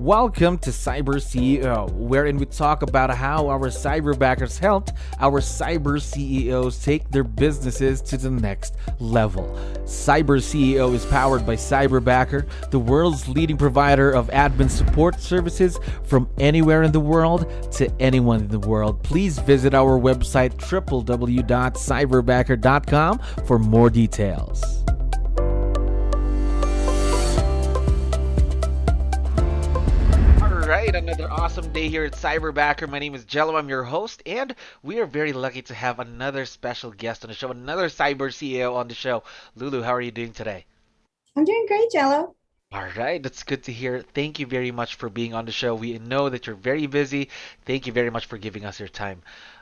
Welcome to CyberCEO, wherein we talk about how our cyberbackers helped our CyberCEOs take their businesses to the next level. CyberCEO is powered by CyberBacker, the world's leading provider of admin support services from anywhere in the world to anyone in the world. Please visit our website www.cyberbacker.com for more details. Right, another awesome day here at CyberBacker. My name is 𝗙𝗹𝗹𝗶𝗹. I'm your host, and we are very lucky to have another special guest on the show, another CyberCEO on the show. Lulu, how are you doing today? I'm doing great, 𝗙𝗪. All right, that's good to hear. Thank you very much for being on the show. We know that you're very busy. Thank you very much for giving us your time.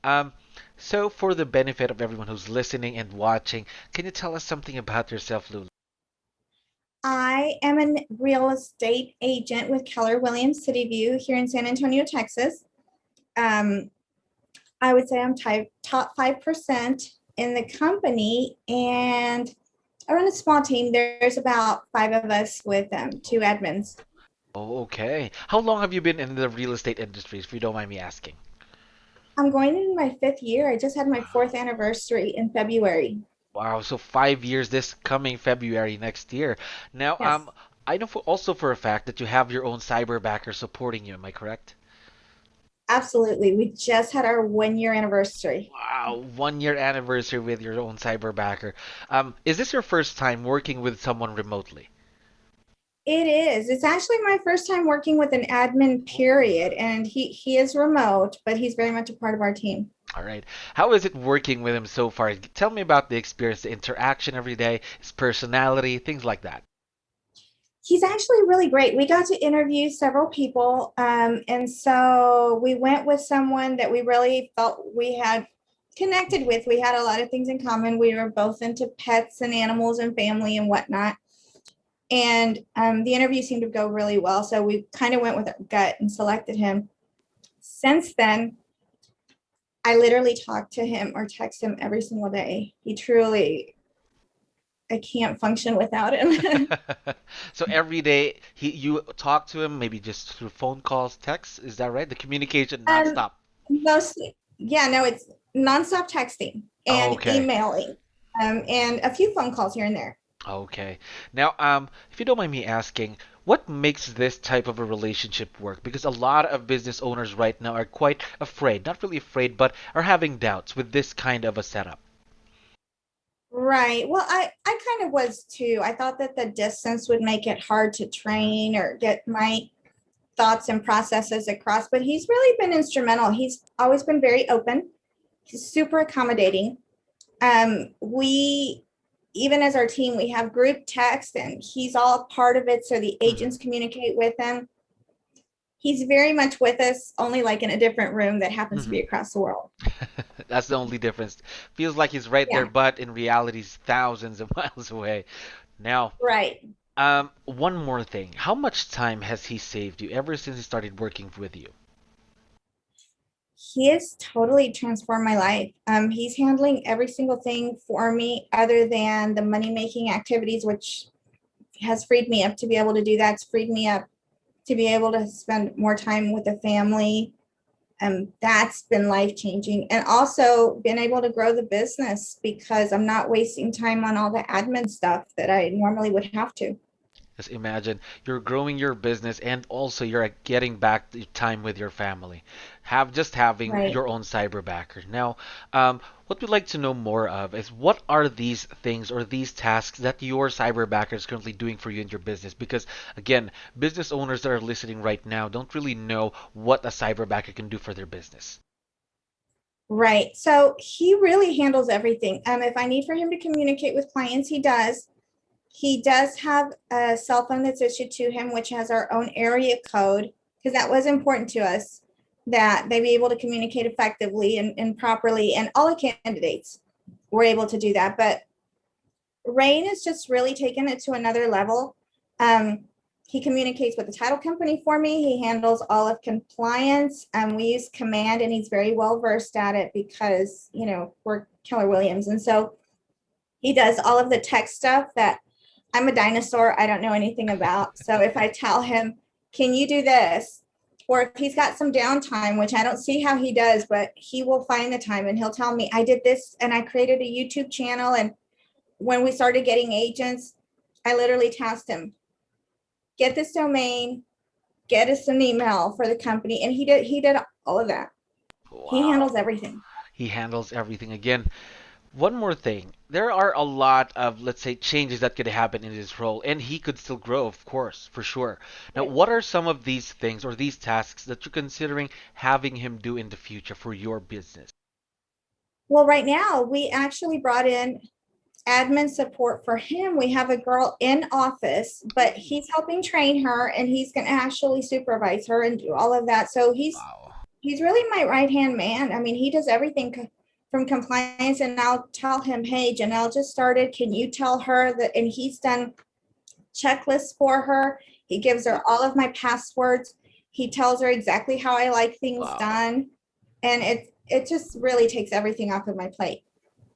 Um, so, for the benefit of everyone who's listening and watching, can you tell us something about yourself, Lulu? I am a real estate agent with Keller Williams City View here in San Antonio, Texas. Um, I would say I'm top 5% in the company, and I run a small team. There's about 5 of us with 2 admins. Oh, okay. How long have you been in the real estate industry, if you don't mind me asking? I'm going into my 5th year. I just had my 4th anniversary in February. Wow, so 5 years this coming February next year. Now, Yes, I know also for a fact that you have your own cyberbacker supporting you. Am I correct? absolutely. We just had our 1-year anniversary. Wow, 1 year anniversary with your own cyberbacker. Is this your first time working with someone remotely? It is. It's actually my first time working with an admin, period. And he is remote, but he's very much a part of our team. All right. How is it working with him so far? Tell me about the experience, the interaction every day, his personality, things like that. He's actually really great. We got to interview several people. And so we went with someone that we really felt we had connected with. We had a lot of things in common. We were both into pets and animals and family and whatnot. And the interview seemed to go really well. So we kind of went with our gut and selected him. Since then, I literally talk to him or text him every single day. He truly, I can't function without him. So every day you talk to him, maybe just through phone calls, texts, is that right? The communication um, nonstop. Mostly, yeah, no, it's nonstop texting Oh, and okay. emailing, and a few phone calls here and there. Okay. Now, if you don't mind me asking, what makes this type of a relationship work? Because a lot of business owners right now are quite afraid, not really afraid, but are having doubts with this kind of a setup. Right. Well, I kind of was too. I thought that the distance would make it hard to Mhm. train or get my thoughts and processes across, but he's really been instrumental. He's always been very open. He's super accommodating. We even as our team, we have group text and he's all part of it. So the Mhm. agents communicate with him. He's very much with us, only like in a different room that happens to be Mhm. across the world. That's the only difference. Feels like he's right there, Yeah, but in reality, he's thousands of miles away. Now, right. one more thing. How much time has he saved you ever since he started working with you? He has totally transformed my life. He's handling every single thing for me other than the money making activities, which has freed me up to be able to do that. It's freed me up to be able to spend more time with the family. That's been life changing. And also been able to grow the business because I'm not wasting time on all the admin stuff that I normally would have to. Just imagine you're growing your business and also you're getting back the time with your family. Having Right. your own cyberbacker. Now, what we'd like to know more of is what are these things or these tasks that your cyberbacker is currently doing for you in your business? Because again, business owners that are listening right now don't really know what a cyberbacker can do for their business. Right. So he really handles everything. If I need for him to communicate with clients, he does. He does have a cell phone that's issued to him, which has our own area code, because that was important to us that they be able to communicate effectively and properly. And all the candidates were able to do that. But Rain has just really taken it to another level. Um, he communicates with the title company for me. He handles all of compliance. We use Command, and he's very well versed at it because we're Keller Williams, and so he does all of the tech stuff that I'm a dinosaur. I don't know anything about. So if I tell him, can you do this? Or if he's got some downtime, which I don't see how he does, but he will find the time and he'll tell me, I did this and I created a YouTube channel. And when we started getting agents, I literally tasked him, get this domain, get us an email for the company. And he did all of that. Wow. He handles everything. He handles everything. Again, one more thing. There are a lot of, let's say, changes that could happen in his role, and he could still grow, of course, for sure. Now, what are some of these things or these tasks that you're considering having him do in the future for your business? Well, right now, we actually brought in admin support for him. We have a girl in office, but he's helping train her, and he's going to actually supervise her and do all of that. So he's really my right-hand man. I mean, he does everything from compliance, and I'll tell him, hey, Janelle just started. Can you tell her that? And he's done checklists for her. He gives her all of my passwords. He tells her exactly how I like things done. And it just really takes everything off of my plate.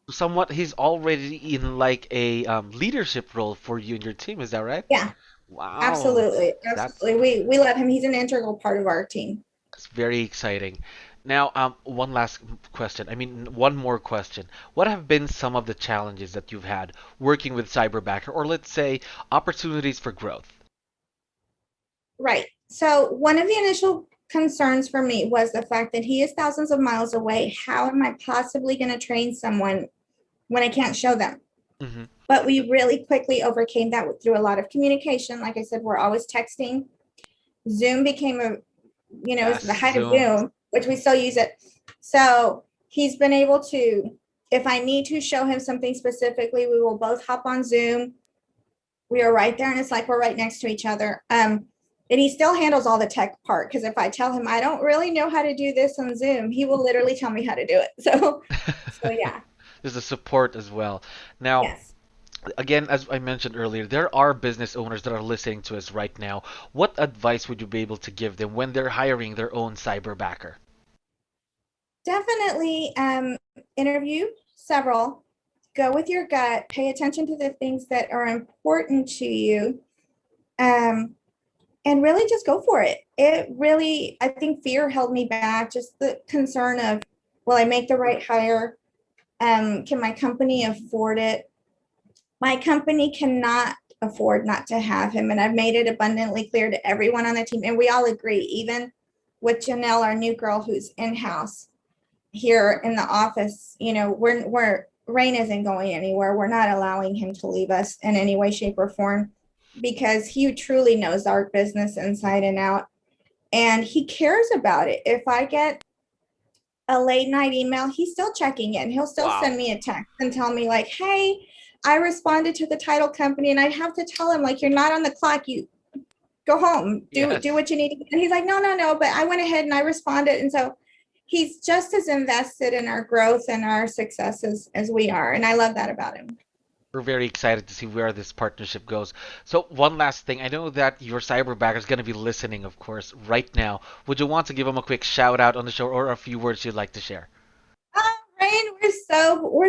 Somewhat, he's already in like a leadership role for you and your team. Is that right? Yeah. Wow. Absolutely. Absolutely. We love him. He's an integral part of our team. It's very exciting. Now, one last question. I mean, one more question. What have been some of the challenges that you've had working with CyberBacker, or let's say opportunities for growth? Right. So one of the initial concerns for me was the fact that he is thousands of miles away. How am I possibly going to train someone when I can't show them? Mm-hmm. But we really quickly overcame that through a lot of communication. Like I said, we're always texting. Zoom became the height of Zoom, which we still use it. So he's been able to, if I need to show him something specifically, we will both hop on Zoom. We are right there, and it's like we're right next to each other. And he still handles all the tech part, because if I tell him I don't really know how to do this on Zoom, he will literally tell me how to do it. So yeah. There's a support as well. Now, yes. Again, as I mentioned earlier, there are business owners that are listening to us right now. What advice would you be able to give them when they're hiring their own cyberbacker? Definitely interview several. Go with your gut. Pay attention to the things that are important to you. And really just go for it. I think fear held me back. Just the concern of, will I make the right hire? Can my company afford it? My company cannot afford not to have him. And I've made it abundantly clear to everyone on the team. And we all agree, even with Janelle, our new girl who's in-house here in the office, Rain isn't going anywhere. We're not allowing him to leave us in any way, shape, or form, because he truly knows our business inside and out. And he cares about it. If I get a late night email, he's still checking in. He'll still send me a text and tell me like, hey, I responded to the title company, and I have to tell him, like, you're not on the clock. You go home, do what you need to do. And he's like, no, but I went ahead and I responded. And so he's just as invested in our growth and our successes as we are. And I love that about him. We're very excited to see where this partnership goes. So one last thing. I know that your cyberbacker is going to be listening, of course, right now. Would you want to give him a quick shout out on the show, or a few words you'd like to share? Rain, we're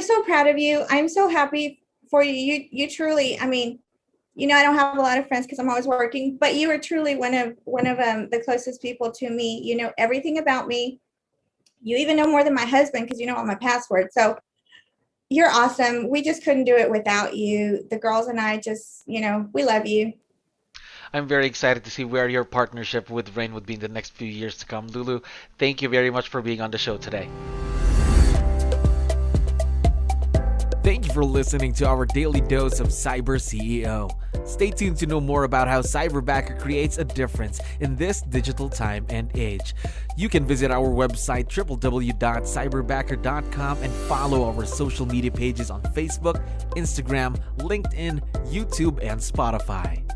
so proud of you. I'm so happy for you. You truly, I mean, I don't have a lot of friends because I'm always working, but you are truly one of the closest people to me. You know everything about me. You even know more than my husband, because you know all my passwords. So you're awesome. We just couldn't do it without you. The girls and I just, we love you. I'm very excited to see where your partnership with Rain would be in the next few years to come. Lulu, thank you very much for being on the show today. Thank you for listening to our daily dose of CyberCEO. Stay tuned to know more about how CyberBacker creates a difference in this digital time and age. You can visit our website www.cyberbacker.com and follow our social media pages on Facebook, Instagram, LinkedIn, YouTube, and Spotify.